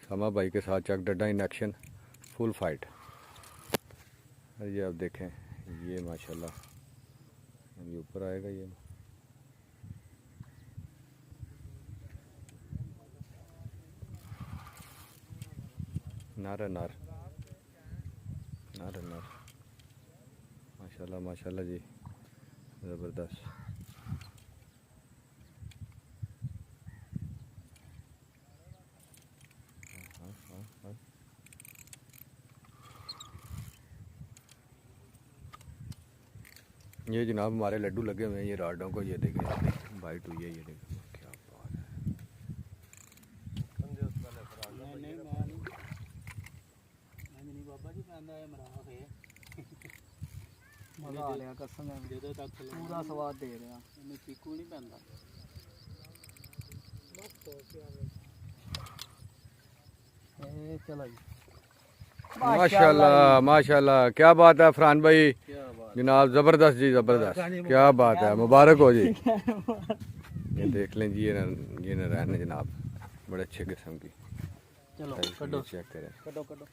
सामा भाई के साथ चक Dhadda in action, full fight. ये आप देखें, ये माशाल्लाह ये ऊपर आएगा। ये नर है, नर नर है, नर। माशाल्लाह माशाल्लाह जी, ज़बरदस्त। ये जनाब हमारे लड्डू लगे हुए हैं ये राडों को। ये देखें वाइट हुई है, ये देखें क्या बात है। मजा आ रहा कसम पूरा स्वाद दे रहा। चीकू नहीं पैंदा। चलो जी, माशाल्लाह माशाल्लाह, क्या बात है फरहान भाई जनाब, ज़बरदस्त जी ज़बरदस्त, क्या बात है, मुबारक हो जी। ये देख लें जी, ये न रहने जनाब, बड़े अच्छे किस्म की। चलो कटो चेक करें। कटो कटो।